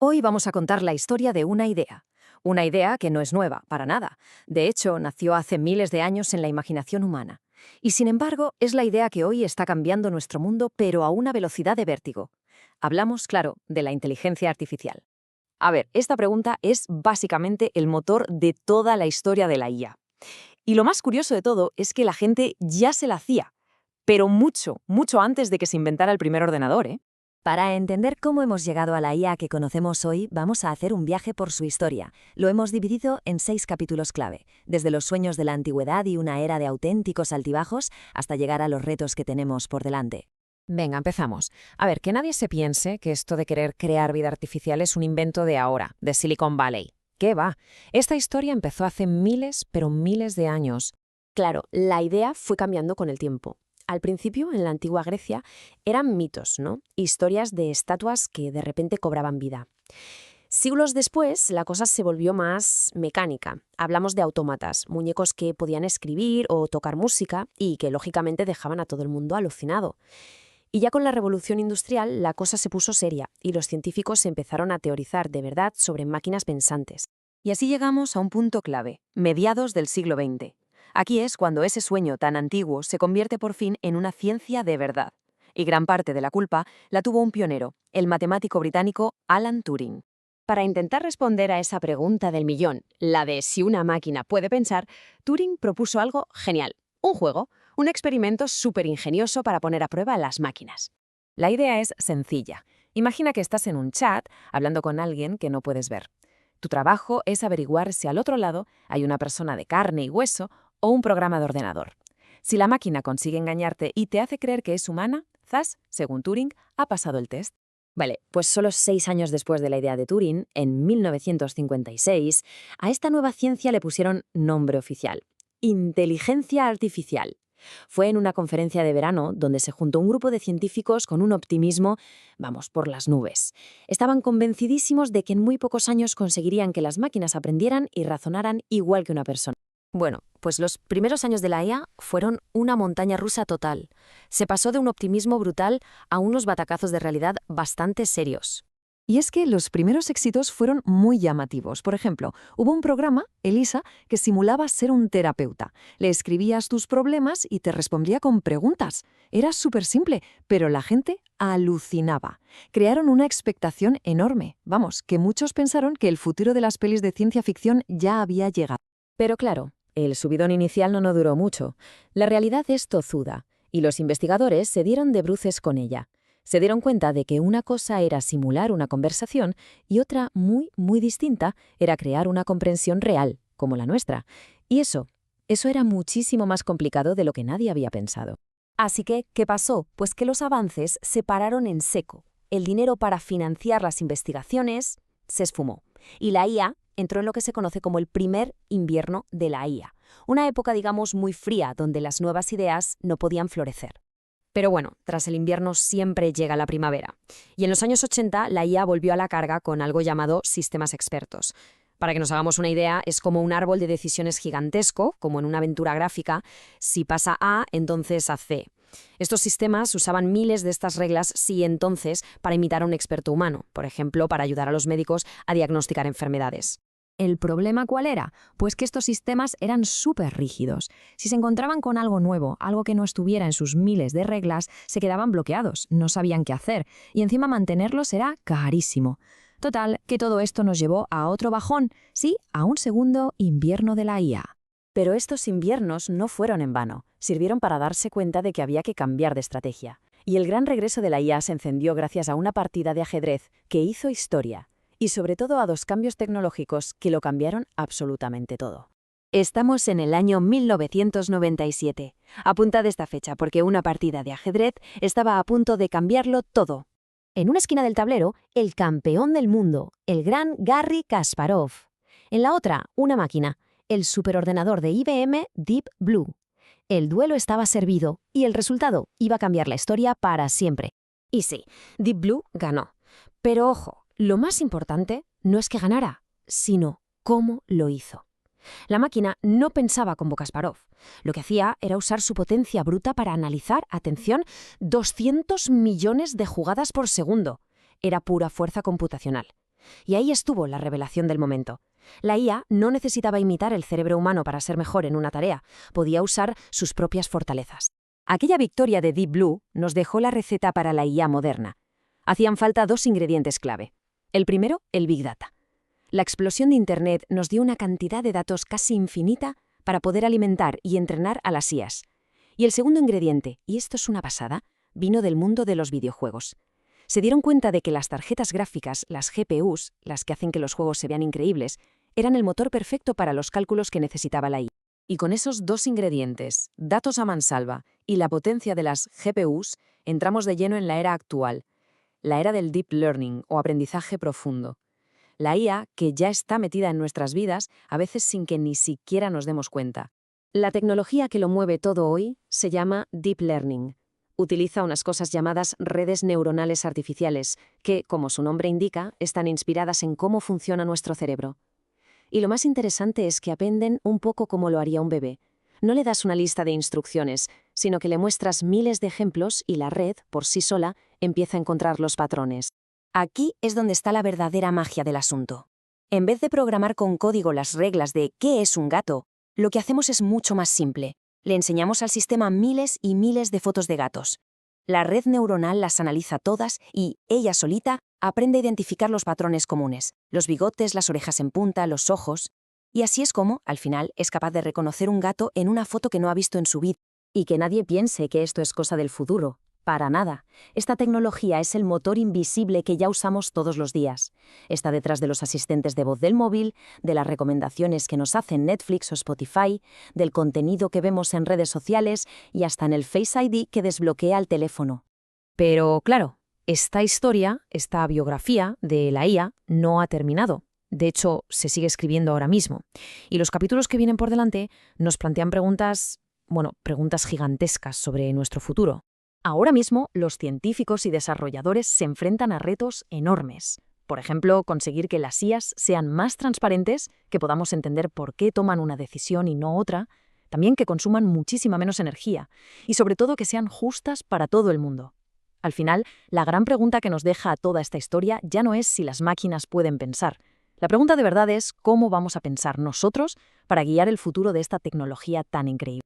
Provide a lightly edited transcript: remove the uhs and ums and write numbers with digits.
Hoy vamos a contar la historia de una idea. Una idea que no es nueva, para nada. De hecho, nació hace miles de años en la imaginación humana. Y sin embargo, es la idea que hoy está cambiando nuestro mundo, pero a una velocidad de vértigo. Hablamos, claro, de la inteligencia artificial. A ver, esta pregunta es básicamente el motor de toda la historia de la IA. Y lo más curioso de todo es que la gente ya se la hacía, pero mucho, mucho antes de que se inventara el primer ordenador, ¿eh? Para entender cómo hemos llegado a la IA que conocemos hoy, vamos a hacer un viaje por su historia. Lo hemos dividido en 6 capítulos clave, desde los sueños de la antigüedad y una era de auténticos altibajos hasta llegar a los retos que tenemos por delante. Venga, empezamos. A ver, que nadie se piense que esto de querer crear vida artificial es un invento de ahora, de Silicon Valley. ¿Qué va? Esta historia empezó hace miles, pero miles de años. Claro, la idea fue cambiando con el tiempo. Al principio, en la antigua Grecia, eran mitos, ¿no? Historias de estatuas que de repente cobraban vida. Siglos después, la cosa se volvió más mecánica. Hablamos de autómatas, muñecos que podían escribir o tocar música y que lógicamente dejaban a todo el mundo alucinado. Y ya con la revolución industrial, la cosa se puso seria y los científicos empezaron a teorizar de verdad sobre máquinas pensantes. Y así llegamos a un punto clave, mediados del siglo XX. Aquí es cuando ese sueño tan antiguo se convierte por fin en una ciencia de verdad. Y gran parte de la culpa la tuvo un pionero, el matemático británico Alan Turing. Para intentar responder a esa pregunta del millón, la de si una máquina puede pensar, Turing propuso algo genial, un juego, un experimento súper ingenioso para poner a prueba las máquinas. La idea es sencilla. Imagina que estás en un chat hablando con alguien que no puedes ver. Tu trabajo es averiguar si al otro lado hay una persona de carne y hueso o un programa de ordenador. Si la máquina consigue engañarte y te hace creer que es humana, zas, según Turing, ha pasado el test. Vale, pues solo 6 años después de la idea de Turing, en 1956, a esta nueva ciencia le pusieron nombre oficial: inteligencia artificial. Fue en una conferencia de verano donde se juntó un grupo de científicos con un optimismo, vamos, por las nubes. Estaban convencidísimos de que en muy pocos años conseguirían que las máquinas aprendieran y razonaran igual que una persona. Bueno, pues los primeros años de la IA fueron una montaña rusa total. Se pasó de un optimismo brutal a unos batacazos de realidad bastante serios. Y es que los primeros éxitos fueron muy llamativos. Por ejemplo, hubo un programa, Elisa, que simulaba ser un terapeuta. Le escribías tus problemas y te respondía con preguntas. Era súper simple, pero la gente alucinaba. Crearon una expectación enorme. Vamos, que muchos pensaron que el futuro de las pelis de ciencia ficción ya había llegado. Pero claro, el subidón inicial no duró mucho. La realidad es tozuda, y los investigadores se dieron de bruces con ella. Se dieron cuenta de que una cosa era simular una conversación y otra muy, muy distinta era crear una comprensión real, como la nuestra. Y eso era muchísimo más complicado de lo que nadie había pensado. Así que, ¿qué pasó? Pues que los avances se pararon en seco. El dinero para financiar las investigaciones se esfumó. Y la IA entró en lo que se conoce como el primer invierno de la IA. Una época, digamos, muy fría, donde las nuevas ideas no podían florecer. Pero bueno, tras el invierno siempre llega la primavera. Y en los años 80 la IA volvió a la carga con algo llamado sistemas expertos. Para que nos hagamos una idea, es como un árbol de decisiones gigantesco, como en una aventura gráfica. Si pasa A, entonces a C. Estos sistemas usaban miles de estas reglas sí entonces para imitar a un experto humano, por ejemplo, para ayudar a los médicos a diagnosticar enfermedades. ¿El problema cuál era? Pues que estos sistemas eran súper rígidos. Si se encontraban con algo nuevo, algo que no estuviera en sus miles de reglas, se quedaban bloqueados, no sabían qué hacer, y encima mantenerlos era carísimo. Total, que todo esto nos llevó a otro bajón, sí, a un segundo invierno de la IA. Pero estos inviernos no fueron en vano, sirvieron para darse cuenta de que había que cambiar de estrategia. Y el gran regreso de la IA se encendió gracias a una partida de ajedrez que hizo historia. Y sobre todo a 2 cambios tecnológicos que lo cambiaron absolutamente todo. Estamos en el año 1997. Apuntad esta fecha porque una partida de ajedrez estaba a punto de cambiarlo todo. En una esquina del tablero, el campeón del mundo, el gran Garry Kasparov. En la otra, una máquina, el superordenador de IBM Deep Blue. El duelo estaba servido y el resultado iba a cambiar la historia para siempre. Y sí, Deep Blue ganó. Pero ojo, lo más importante no es que ganara, sino cómo lo hizo. La máquina no pensaba como Kasparov. Lo que hacía era usar su potencia bruta para analizar, atención, 200 millones de jugadas por segundo. Era pura fuerza computacional. Y ahí estuvo la revelación del momento. La IA no necesitaba imitar el cerebro humano para ser mejor en una tarea, podía usar sus propias fortalezas. Aquella victoria de Deep Blue nos dejó la receta para la IA moderna. Hacían falta 2 ingredientes clave. El primero, el Big Data. La explosión de Internet nos dio una cantidad de datos casi infinita para poder alimentar y entrenar a las IAs. Y el segundo ingrediente, y esto es una pasada, vino del mundo de los videojuegos. Se dieron cuenta de que las tarjetas gráficas, las GPUs, las que hacen que los juegos se vean increíbles, eran el motor perfecto para los cálculos que necesitaba la IA. Y con esos 2 ingredientes, datos a mansalva y la potencia de las GPUs, entramos de lleno en la era actual, la era del Deep Learning o aprendizaje profundo. La IA que ya está metida en nuestras vidas, a veces sin que ni siquiera nos demos cuenta. La tecnología que lo mueve todo hoy se llama Deep Learning. Utiliza unas cosas llamadas redes neuronales artificiales, que, como su nombre indica, están inspiradas en cómo funciona nuestro cerebro. Y lo más interesante es que aprenden un poco como lo haría un bebé. No le das una lista de instrucciones, sino que le muestras miles de ejemplos y la red, por sí sola, empieza a encontrar los patrones. Aquí es donde está la verdadera magia del asunto. En vez de programar con código las reglas de ¿qué es un gato?, lo que hacemos es mucho más simple. Le enseñamos al sistema miles y miles de fotos de gatos. La red neuronal las analiza todas y, ella solita, aprende a identificar los patrones comunes, los bigotes, las orejas en punta, los ojos. Y así es como, al final, es capaz de reconocer un gato en una foto que no ha visto en su vida. Y que nadie piense que esto es cosa del futuro. Para nada. Esta tecnología es el motor invisible que ya usamos todos los días. Está detrás de los asistentes de voz del móvil, de las recomendaciones que nos hacen Netflix o Spotify, del contenido que vemos en redes sociales y hasta en el Face ID que desbloquea el teléfono. Pero claro, esta historia, esta biografía de la IA no ha terminado. De hecho, se sigue escribiendo ahora mismo. Y los capítulos que vienen por delante nos plantean preguntas gigantescas sobre nuestro futuro. Ahora mismo, los científicos y desarrolladores se enfrentan a retos enormes. Por ejemplo, conseguir que las IAs sean más transparentes, que podamos entender por qué toman una decisión y no otra, también que consuman muchísima menos energía y sobre todo que sean justas para todo el mundo. Al final, la gran pregunta que nos deja a toda esta historia ya no es si las máquinas pueden pensar. La pregunta de verdad es cómo vamos a pensar nosotros para guiar el futuro de esta tecnología tan increíble.